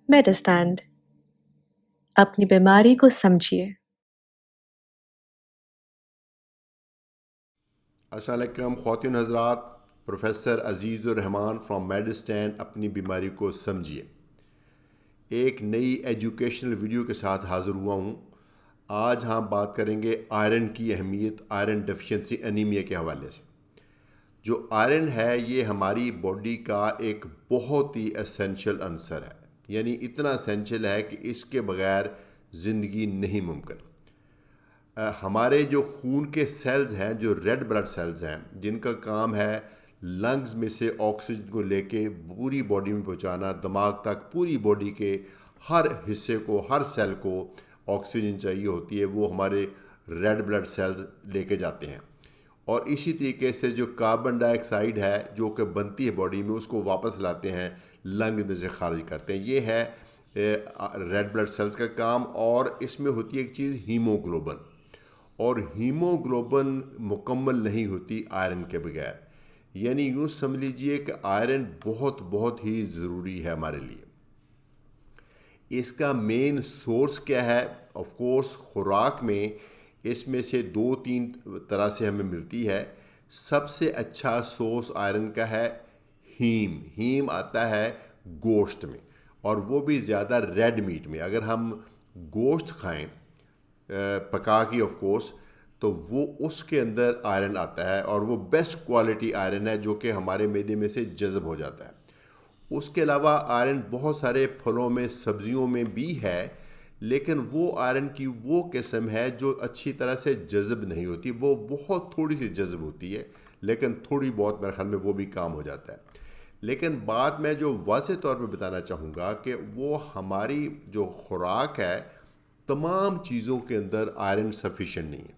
मेडिस्टैंड अपनी बीमारी को समझिए। अस्सलाम वालेकुम ख़वातीन हज़रात, प्रोफेसर अज़ीज़ुर-रहमान फ्रॉम मेडिस्टैंड अपनी बीमारी को समझिए एक नई एजुकेशनल वीडियो के साथ हाज़िर हुआ हूँ। आज हम बात करेंगे आयरन की अहमियत, आयरन डेफिशिएंसी एनीमिया के हवाले से। जो आयरन है ये हमारी बॉडी का एक बहुत ही एसेंशियल अंसर है, यानी इतना एसेंशियल है कि इसके बग़ैर ज़िंदगी नहीं मुमकिन। हमारे जो खून के सेल्स हैं, जो रेड ब्लड सेल्स हैं, जिनका काम है लंग्स में से ऑक्सीजन को लेके पूरी बॉडी में पहुंचाना, दिमाग तक पूरी बॉडी के हर हिस्से को, हर सेल को ऑक्सीजन चाहिए होती है, वो हमारे रेड ब्लड सेल्स लेके जाते हैं। और इसी तरीके से जो कार्बन डाइऑक्साइड है जो कि बनती है बॉडी में, उसको वापस लाते हैं, लंग में से खारिज करते हैं। ये है रेड ब्लड सेल्स का काम। और इसमें होती है एक चीज़ हीमोग्लोबिन, और हीमोग्लोबिन मुकम्मल नहीं होती आयरन के बगैर। यानी यूँ समझ लीजिए कि आयरन बहुत बहुत ही ज़रूरी है हमारे लिए। इसका मेन सोर्स क्या है? ऑफ कोर्स खुराक में इसमें से 2-3 तरह से हमें मिलती है। सबसे अच्छा सोर्स आयरन का है हीम। हीम आता है गोश्त में, और वो भी ज़्यादा रेड मीट में। अगर हम गोश्त खाएं पका की ऑफ कोर्स, तो वो उसके अंदर आयरन आता है, और वो बेस्ट क्वालिटी आयरन है जो कि हमारे मैदे में से जज़ब हो जाता है। उसके अलावा आयरन बहुत सारे फलों में, सब्जियों में भी है, लेकिन वो आयरन की वो किस्म है जो अच्छी तरह से जज़ब नहीं होती। वो बहुत थोड़ी सी जज़ब होती है, लेकिन थोड़ी बहुत मेरे ख्याल में वो भी काम हो जाता है। लेकिन बात मैं जो वाज़ेह तौर पे बताना चाहूँगा कि वो हमारी जो खुराक है, तमाम चीज़ों के अंदर आयरन सफिशेंट नहीं है।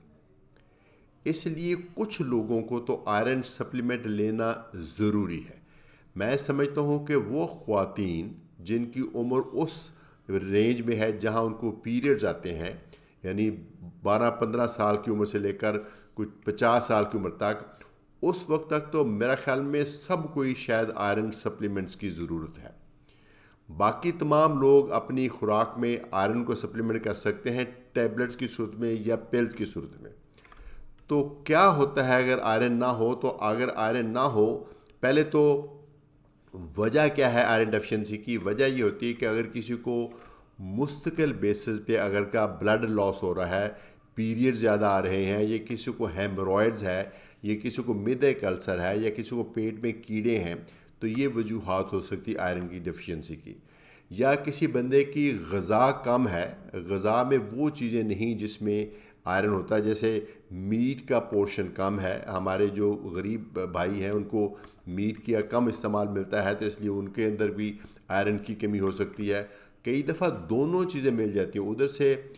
इसलिए कुछ लोगों को तो आयरन सप्लीमेंट लेना ज़रूरी है। मैं समझता हूँ कि वो ख़वातीन जिनकी उम्र उस रेंज में है जहाँ उनको पीरियड्स आते हैं, यानी 12-15 साल की उम्र से लेकर कुछ 50 साल की उम्र तक, उस वक्त तक तो मेरा ख़्याल में सब कोई शायद आयरन सप्लीमेंट्स की ज़रूरत है। बाकी तमाम लोग अपनी खुराक में आयरन को सप्लीमेंट कर सकते हैं, टैबलेट्स की सूरत में या पिल्स की सूरत में। तो क्या होता है अगर आयरन ना हो? तो अगर आयरन ना हो, पहले तो वजह क्या है आयरन डेफिशिएंसी की? वजह ये होती है कि अगर किसी को मुस्तकिल बेसिस पे अगर का ब्लड लॉस हो रहा है, पीरियड ज़्यादा आ रहे हैं, या किसी को हेमरॉयड्स है, या किसी को मिदे कल्सर है, या किसी को पेट में कीड़े हैं, तो ये वजूहात हो सकती आयरन की डेफिशिएंसी की। या किसी बंदे की ग़िज़ा कम है, ग़िज़ा में वो चीज़ें नहीं जिसमें आयरन होता है। जैसे मीट का पोर्शन कम है, हमारे जो गरीब भाई हैं उनको मीट का कम इस्तेमाल मिलता है, तो इसलिए उनके अंदर भी आयरन की कमी हो सकती है। कई दफ़ा दोनों चीज़ें मिल जाती हैं, उधर से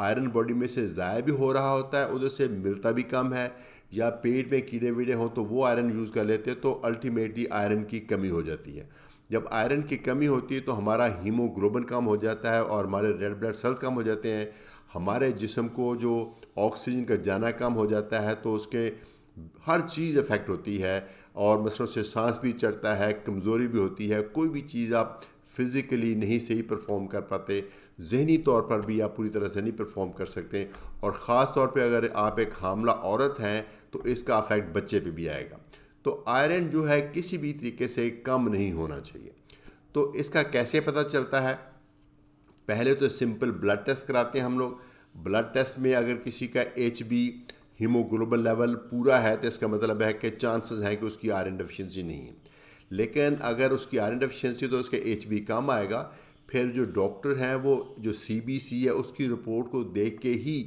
आयरन बॉडी में से ज़ाया भी हो रहा होता है, उधर से मिलता भी कम है, या पेट में कीड़े वीड़े हों तो वो आयरन यूज़ कर लेते हैं, तो अल्टीमेटली आयरन की कमी हो जाती है। जब आयरन की कमी होती है तो हमारा हीमोग्लोबिन कम हो जाता है, और हमारे रेड ब्लड सेल्स कम हो जाते हैं। हमारे जिस्म को जो ऑक्सीजन का जाना कम हो जाता है, तो उसके हर चीज़ इफ़ेक्ट होती है, और मसलन उससे सांस भी चढ़ता है, कमज़ोरी भी होती है। कोई भी चीज़ आप फिज़िकली नहीं सही परफॉर्म कर पाते, जहनी तौर पर भी आप पूरी तरह से नहीं परफॉर्म कर सकते। और ख़ास तौर पे अगर आप एक हामला औरत हैं तो इसका अफेक्ट बच्चे पे भी आएगा। तो आयरन जो है किसी भी तरीके से कम नहीं होना चाहिए। तो इसका कैसे पता चलता है? पहले तो सिंपल ब्लड टेस्ट कराते हैं हम लोग। ब्लड टेस्ट में अगर किसी का HB हीमोग्लोबिन लेवल पूरा है, तो इसका मतलब है कि चांसेस हैं कि उसकी आयरन डेफिशिएंसी नहीं है। लेकिन अगर उसकी आयरन डेफिशिएंसी, तो उसका HB कम आएगा। फिर जो डॉक्टर हैं वो जो CBC है उसकी रिपोर्ट को देख के ही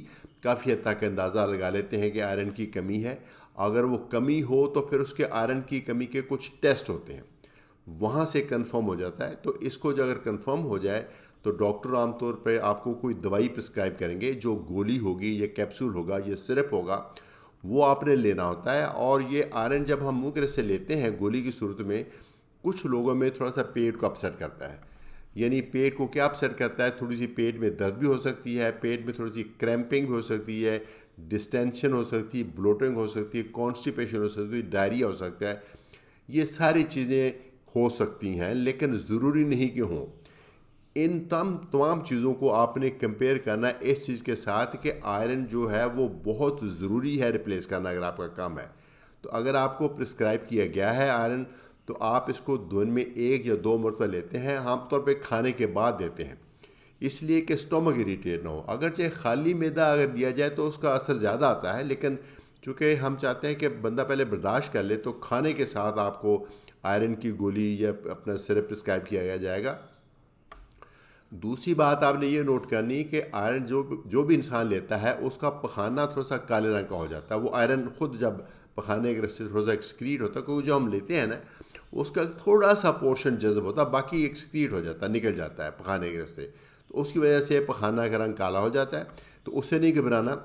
काफ़ी हद तक अंदाज़ा लगा लेते हैं कि आयरन की कमी है। अगर वो कमी हो तो फिर उसके आयरन की कमी के कुछ टेस्ट होते हैं, वहाँ से कंफर्म हो जाता है। तो इसको जो अगर कंफर्म हो जाए तो डॉक्टर आमतौर पे आपको कोई दवाई प्रिस्क्राइब करेंगे, जो गोली होगी, या कैप्सूल होगा, या सिरप होगा, वो आपने लेना होता है। और ये आयरन जब हम मुंह के रस से लेते हैं गोली की सूरत में, कुछ लोगों में थोड़ा सा पेट को अपसेट करता है। यानी पेट को क्या अपसेट करता है? थोड़ी सी पेट में दर्द भी हो सकती है, पेट में थोड़ी सी क्रैम्पिंग भी हो सकती है, डिस्टेंशन हो सकती है, ब्लोटिंग हो सकती है, कॉन्स्टिपेशन हो सकती है, डायरिया हो सकता है। ये सारी चीज़ें हो सकती हैं, लेकिन ज़रूरी नहीं कि हों। ان تمام چیزوں کو آپ نے کمپیئر کرنا ہے اس چیز کے ساتھ کہ آئرن جو ہے وہ بہت ضروری ہے ریپلیس کرنا اگر آپ کا کام ہے. تو اگر آپ کو پرسکرائب کیا گیا ہے آئرن تو آپ اس کو دن میں 1 یا 2 مرتبہ لیتے ہیں, عام طور پہ کھانے کے بعد دیتے ہیں, اس لیے کہ اسٹومک اریٹیٹ نہ ہو. اگرچہ خالی معدہ اگر دیا جائے تو اس کا اثر زیادہ آتا ہے, لیکن چونکہ ہم چاہتے ہیں کہ بندہ پہلے برداشت کر لے تو کھانے کے ساتھ آپ کو آئرن کی گولی یا اپنا سرپ پرسکرائب کیا جائے گا. دوسری بات آپ نے یہ نوٹ کرنی کہ آئرن جو بھی انسان لیتا ہے اس کا پخانہ تھوڑا سا کالے رنگ کا ہو جاتا ہے. وہ آئرن خود جب پخانے کے رستے تھوڑا سا ایکسکریٹ ہوتا ہے, کیونکہ جو ہم لیتے ہیں نا اس کا تھوڑا سا پورشن جذب ہوتا ہے, باقی ایکسکریٹ ہو جاتا ہے, نکل جاتا ہے پخانے کے رستے, تو اس کی وجہ سے پخانہ کا رنگ کالا ہو جاتا ہے. تو اس سے نہیں گھبرانا,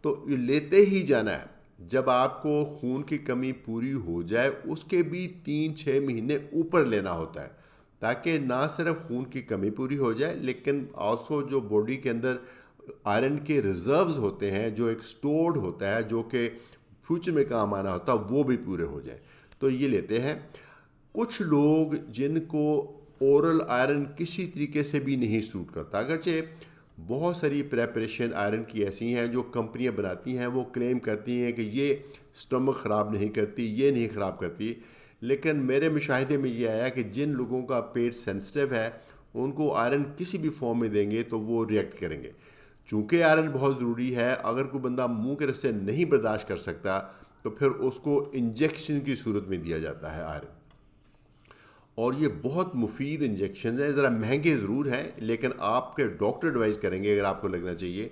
تو یہ لیتے ہی جانا ہے. جب آپ کو خون کی کمی پوری ہو جائے اس کے بھی 3-6 مہینے اوپر لینا ہوتا ہے, تاکہ نہ صرف خون کی کمی پوری ہو جائے لیکن آلسو جو باڈی کے اندر آئرن کے ریزروز ہوتے ہیں, جو ایک سٹورڈ ہوتا ہے جو کہ فیوچر میں کام آنا ہوتا ہے, وہ بھی پورے ہو جائیں. تو یہ لیتے ہیں. کچھ لوگ جن کو اورل آئرن کسی طریقے سے بھی نہیں سوٹ کرتا, اگرچہ بہت ساری پریپریشن آئرن کی ایسی ہیں جو کمپنیاں بناتی ہیں, وہ کلیم کرتی ہیں کہ یہ سٹمک خراب نہیں کرتی, یہ نہیں خراب کرتی, لیکن میرے مشاہدے میں یہ آیا کہ جن لوگوں کا پیٹ سینسٹیو ہے ان کو آئرن کسی بھی فارم میں دیں گے تو وہ ریئیکٹ کریں گے. چونکہ آئرن بہت ضروری ہے, اگر کوئی بندہ منہ کے رستے نہیں برداشت کر سکتا تو پھر اس کو انجیکشن کی صورت میں دیا جاتا ہے آئرن. اور یہ بہت مفید انجیکشنز ہیں, ذرا مہنگے ضرور ہیں لیکن آپ کے ڈاکٹر ایڈوائز کریں گے اگر آپ کو لگنا چاہیے.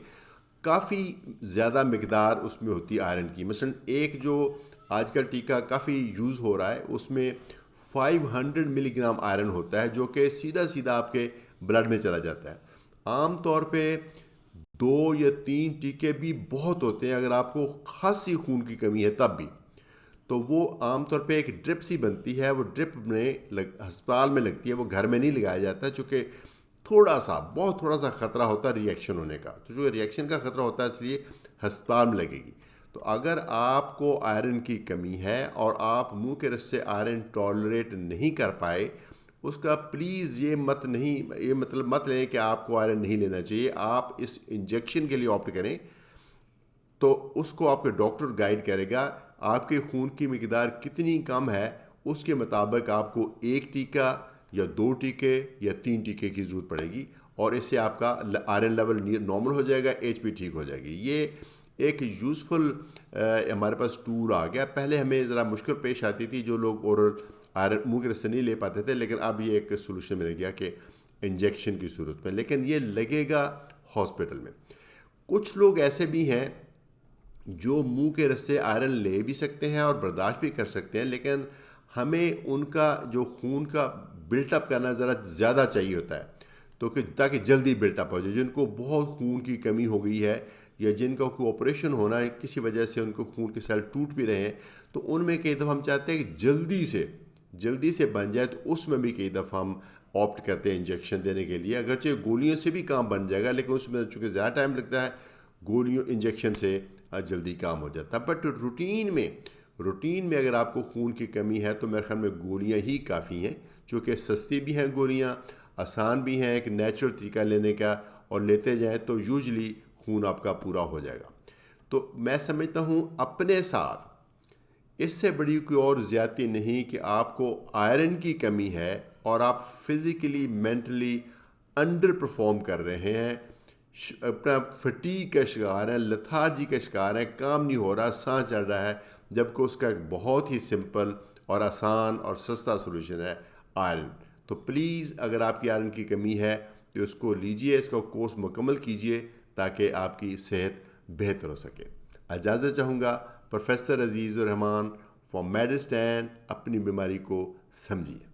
کافی زیادہ مقدار اس میں ہوتی ہے آئرن کی. مثلا ایک جو آج کل ٹیکہ کافی یوز ہو رہا ہے اس میں 500 ملی گرام آئرن ہوتا ہے, جو کہ سیدھا آپ کے بلڈ میں چلا جاتا ہے. عام طور پہ 2 یا 3 ٹیکے بھی بہت ہوتے ہیں اگر آپ کو خاصی خون کی کمی ہے تب بھی. تو وہ عام طور پہ ایک ڈرپ سی بنتی ہے, وہ ڈرپ میں ہسپتال میں لگتی ہے, وہ گھر میں نہیں لگایا جاتا چونکہ بہت تھوڑا سا خطرہ ہوتا ہے ریئیکشن ہونے کا. تو جو ریئیکشن کا خطرہ ہوتا ہے اس لیے ہسپتال میں لگے گی. تو اگر آپ کو آئرن کی کمی ہے اور آپ منہ کے رس سے آئرن ٹالریٹ نہیں کر پائے, اس کا پلیز یہ مطلب مت لیں کہ آپ کو آئرن نہیں لینا چاہیے. آپ اس انجیکشن کے لیے آپٹ کریں تو اس کو آپ کے ڈاکٹر گائیڈ کرے گا. آپ کے خون کی مقدار کتنی کم ہے اس کے مطابق آپ کو 1 ٹیکہ یا 2 ٹیکے یا 3 ٹیکے کی ضرورت پڑے گی, اور اس سے آپ کا آئرن لیول نارمل ہو جائے گا, ایچ پی ٹھیک ہو جائے گی. یہ ایک یوزفل ہمارے پاس ٹول آ گیا. پہلے ہمیں ذرا مشکل پیش آتی تھی جو لوگ اورل آئرن منہ کے رستے نہیں لے پاتے تھے, لیکن اب یہ ایک سولوشن مل گیا کہ انجیکشن کی صورت میں, لیکن یہ لگے گا ہاسپٹل میں. کچھ لوگ ایسے بھی ہیں جو منہ کے رستے آئرن لے بھی سکتے ہیں اور برداشت بھی کر سکتے ہیں, لیکن ہمیں ان کا جو خون کا بلٹ اپ کرنا ذرا زیادہ چاہیے ہوتا ہے, تو کہ تاکہ جلدی بلٹ اپ ہو جائے. جن کو بہت خون کی کمی ہو گئی ہے یا جن کا کوئی آپریشن ہونا ہے کسی وجہ سے ان کو خون کے سیل ٹوٹ بھی رہے ہیں, تو ان میں کئی دفعہ ہم چاہتے ہیں کہ جلدی سے بن جائے, تو اس میں بھی کئی دفعہ ہم آپٹ کرتے ہیں انجیکشن دینے کے لیے. اگرچہ گولیوں سے بھی کام بن جائے گا لیکن اس میں چونکہ زیادہ ٹائم لگتا ہے, انجیکشن سے جلدی کام ہو جاتا ہے. بٹ روٹین میں اگر آپ کو خون کی کمی ہے تو میرے خیال میں گولیاں ہی کافی ہیں, چونکہ سستی بھی ہیں گولیاں, آسان بھی ہیں, ایک نیچرل طریقہ لینے کا, اور لیتے جائیں تو یوزلی خون آپ کا پورا ہو جائے گا. تو میں سمجھتا ہوں اپنے ساتھ اس سے بڑی کوئی اور زیادتی نہیں کہ آپ کو آئرن کی کمی ہے اور آپ فزیکلی مینٹلی انڈر پرفارم کر رہے ہیں, اپنا فٹیگ کا شکار ہیں, لتھارجی کا شکار ہیں, کام نہیں ہو رہا, سانس چڑھ رہا ہے, جبکہ اس کا ایک بہت ہی سمپل اور آسان اور سستا سولوشن ہے آئرن. تو پلیز اگر آپ کی آئرن کی کمی ہے تو اس کو لیجئے, اس کا کورس مکمل کیجئے تاکہ آپ کی صحت بہتر ہو سکے. اجازت چاہوں گا. Professor Aziz Rahman from میڈسٹینڈ. اپنی بیماری کو سمجھیے.